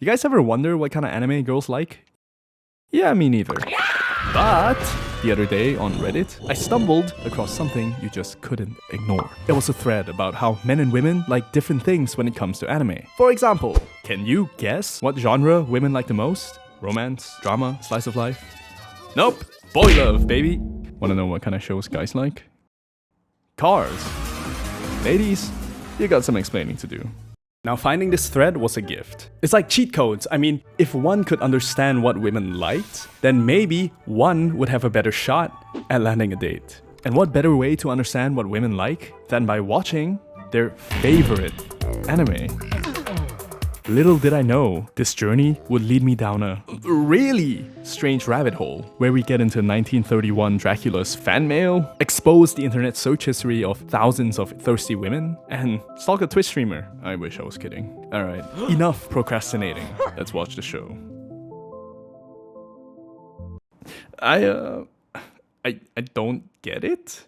You guys ever wonder what kind of anime girls like? Yeah, me neither. But the other day on Reddit, I stumbled across something you just couldn't ignore. It was a thread about how men and women like different things when it comes to anime. For example, can you guess what genre women like the most? Romance, drama, slice of life? Nope, boy love, baby. Wanna know what kind of shows guys like? Cars. Ladies, you got some explaining to do. Now, finding this thread was a gift. It's like cheat codes. I mean, if one could understand what women liked, then maybe one would have a better shot at landing a date. And what better way to understand what women like than by watching their favorite anime? Little did I know, this journey would lead me down a really strange rabbit hole, where we get into 1931 Dracula's fan mail, expose the internet search history of thousands of thirsty women, and stalk a Twitch streamer. I wish I was kidding. Alright, enough procrastinating. Let's watch the show. I don't get it.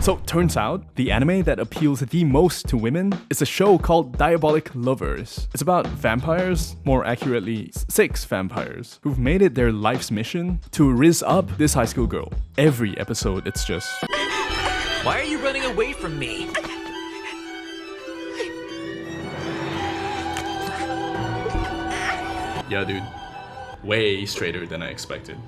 So, turns out, the anime that appeals the most to women is a show called Diabolic Lovers. It's about vampires, more accurately, 6 vampires, who've made it their life's mission to rizz up this high school girl. Every episode, it's just... Why are you running away from me? Yeah, dude. Way straighter than I expected.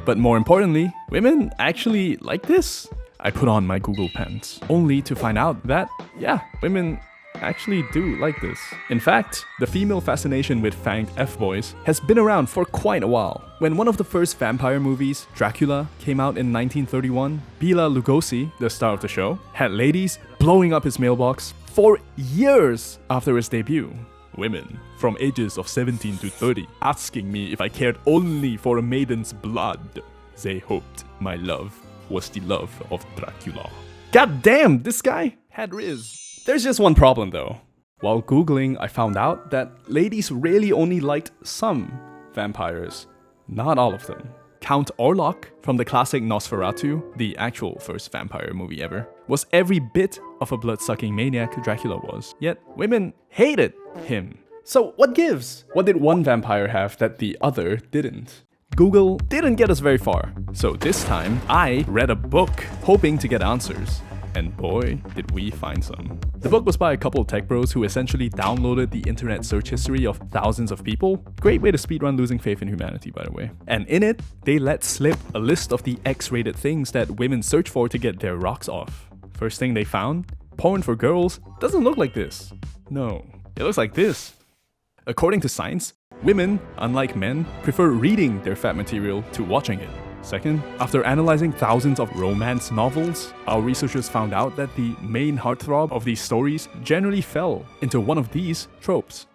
But more importantly, women actually like this. I put on my Google pants, only to find out that, yeah, women actually do like this. In fact, the female fascination with fanged F-boys has been around for quite a while. When one of the first vampire movies, Dracula, came out in 1931, Bela Lugosi, the star of the show, had ladies blowing up his mailbox for years after its debut. Women from ages of 17 to 30 asking me if I cared only for a maiden's blood. They hoped my love was the love of Dracula. God damn, this guy had riz. There's just one problem though. While googling, I found out that ladies really only liked some vampires, not all of them. Count Orlok from the classic Nosferatu, the actual first vampire movie ever, was every bit of a blood-sucking maniac Dracula was. Yet women hated him. So what gives? What did one vampire have that the other didn't? Google didn't get us very far, so this time I read a book hoping to get answers, and boy did we find some. The book was by a couple of tech bros who essentially downloaded the internet search history of thousands of people. Great way to speedrun losing faith in humanity, by the way. And in it, they let slip a list of the X-rated things that women search for to get their rocks off. First thing they found, porn for girls doesn't look like this. No, it looks like this. According to science, women, unlike men, prefer reading their fat material to watching it. Second, after analyzing thousands of romance novels, our researchers found out that the main heartthrob of these stories generally fell into one of these tropes.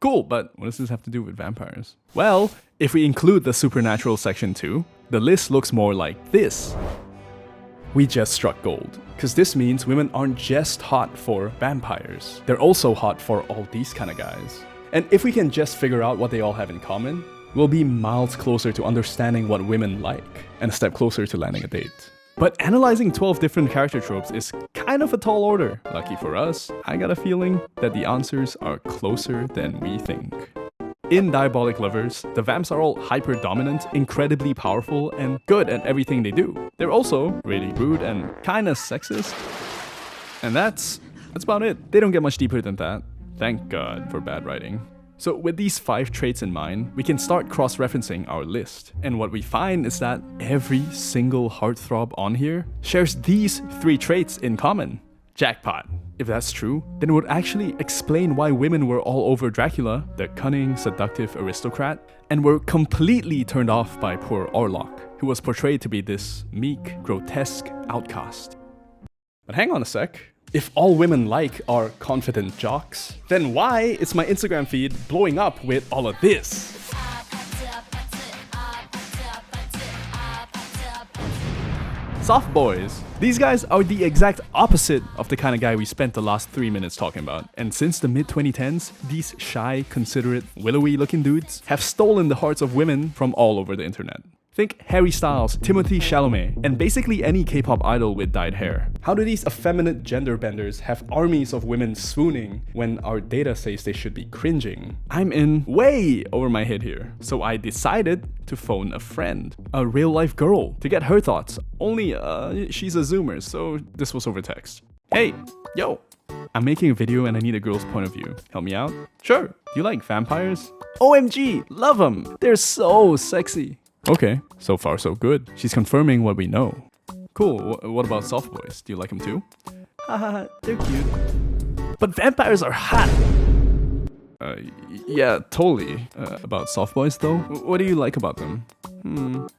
Cool, but what does this have to do with vampires? Well, if we include the supernatural section too, the list looks more like this. We just struck gold, because this means women aren't just hot for vampires. They're also hot for all these kind of guys. And if we can just figure out what they all have in common, we'll be miles closer to understanding what women like, and a step closer to landing a date. But analyzing 12 different character tropes is kind of a tall order. Lucky for us, I got a feeling that the answers are closer than we think. In Diabolic Lovers, the vamps are all hyper-dominant, incredibly powerful, and good at everything they do. They're also really rude and kinda sexist. And that's about it. They don't get much deeper than that. Thank God for bad writing. So with these 5 traits in mind, we can start cross-referencing our list. And what we find is that every single heartthrob on here shares these 3 traits in common. Jackpot. If that's true, then it would actually explain why women were all over Dracula, the cunning, seductive aristocrat, and were completely turned off by poor Orlok, who was portrayed to be this meek, grotesque outcast. But hang on a sec. If all women like are confident jocks, then why is my Instagram feed blowing up with all of this? Soft boys. These guys are the exact opposite of the kind of guy we spent the last 3 minutes talking about. And since the mid-2010s, these shy, considerate, willowy looking dudes have stolen the hearts of women from all over the internet. Think Harry Styles, Timothée Chalamet, and basically any K-pop idol with dyed hair. How do these effeminate gender benders have armies of women swooning when our data says they should be cringing? I'm in way over my head here. So I decided to phone a friend, a real-life girl, to get her thoughts. Only, she's a Zoomer, so this was over text. Hey, yo, I'm making a video and I need a girl's point of view. Help me out? Sure. Do you like vampires? OMG, love them. They're so sexy. Okay, so far so good. She's confirming what we know. Cool, what about soft boys? Do you like them too? Haha, they're cute. But vampires are hot! Yeah, totally. About soft boys though? What do you like about them?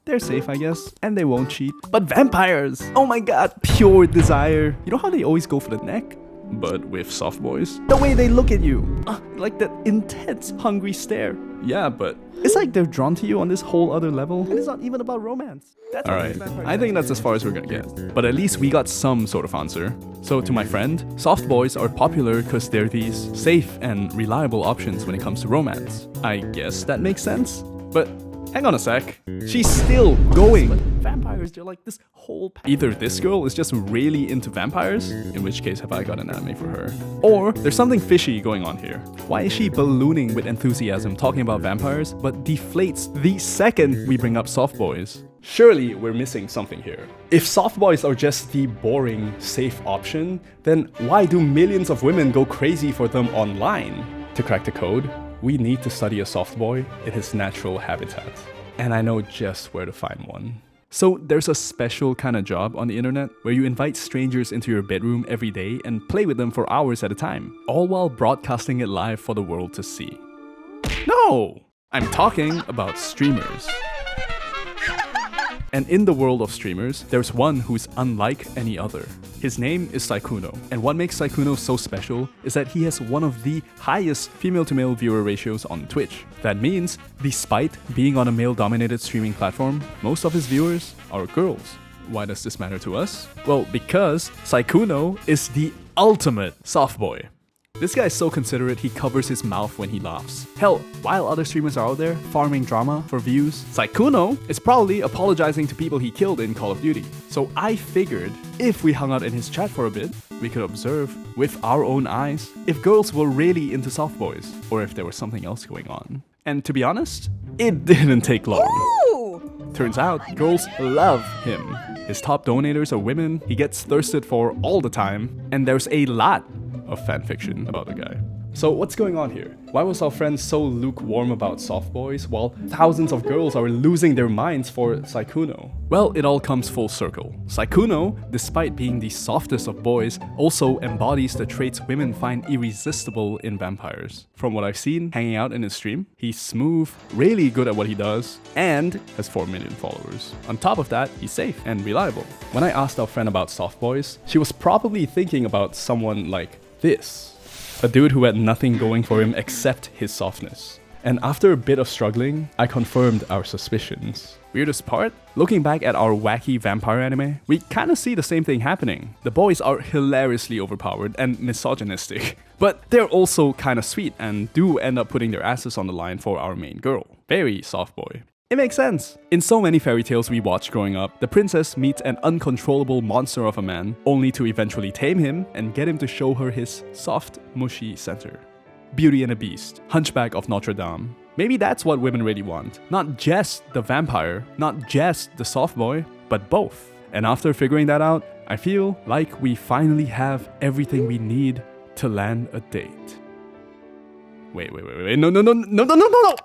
They're safe, I guess, and they won't cheat. But vampires! Oh my god, pure desire. You know how they always go for the neck? But with soft boys? The way they look at you! Like that intense, hungry stare. Yeah, but it's like they're drawn to you on this whole other level, and it's not even about romance. Alright, I think that's as far as we're gonna get. But at least we got some sort of answer. So to my friend, soft boys are popular because they're these safe and reliable options when it comes to romance. I guess that makes sense. But hang on a sec. She's still going. But vampires, they're like this whole... Either this girl is just really into vampires, in which case have I got an anime for her, or there's something fishy going on here. Why is she ballooning with enthusiasm talking about vampires, but deflates the second we bring up soft boys? Surely we're missing something here. If soft boys are just the boring, safe option, then why do millions of women go crazy for them online? To crack the code, we need to study a soft boy in his natural habitat. And I know just where to find one. So there's a special kind of job on the internet where you invite strangers into your bedroom every day and play with them for hours at a time, all while broadcasting it live for the world to see. No! I'm talking about streamers. And in the world of streamers, there's one who's unlike any other. His name is Sykkuno, and what makes Sykkuno so special is that he has one of the highest female-to-male viewer ratios on Twitch. That means, despite being on a male-dominated streaming platform, most of his viewers are girls. Why does this matter to us? Well, because Sykkuno is the ultimate soft boy. This guy is so considerate, he covers his mouth when he laughs. Hell, while other streamers are out there farming drama for views, Sykkuno is probably apologizing to people he killed in Call of Duty. So I figured, if we hung out in his chat for a bit, we could observe, with our own eyes, if girls were really into soft boys, or if there was something else going on. And to be honest, it didn't take long. Ooh! Turns out, girls love him. His top donators are women, he gets thirsted for all the time, and there's a lot of fanfiction about the guy. So what's going on here? Why was our friend so lukewarm about soft boys while thousands of girls are losing their minds for Sykkuno? Well, it all comes full circle. Sykkuno, despite being the softest of boys, also embodies the traits women find irresistible in vampires. From what I've seen hanging out in his stream, he's smooth, really good at what he does, and has 4 million followers. On top of that, he's safe and reliable. When I asked our friend about soft boys, she was probably thinking about someone like this. A dude who had nothing going for him except his softness. And after a bit of struggling, I confirmed our suspicions. Weirdest part? Looking back at our wacky vampire anime, we kinda see the same thing happening. The boys are hilariously overpowered and misogynistic, but they're also kinda sweet and do end up putting their asses on the line for our main girl. Very soft boy. It makes sense. In so many fairy tales we watched growing up, the princess meets an uncontrollable monster of a man, only to eventually tame him and get him to show her his soft, mushy center. Beauty and the Beast, Hunchback of Notre Dame. Maybe that's what women really want. Not just the vampire, not just the soft boy, but both. And after figuring that out, I feel like we finally have everything we need to land a date. Wait, no.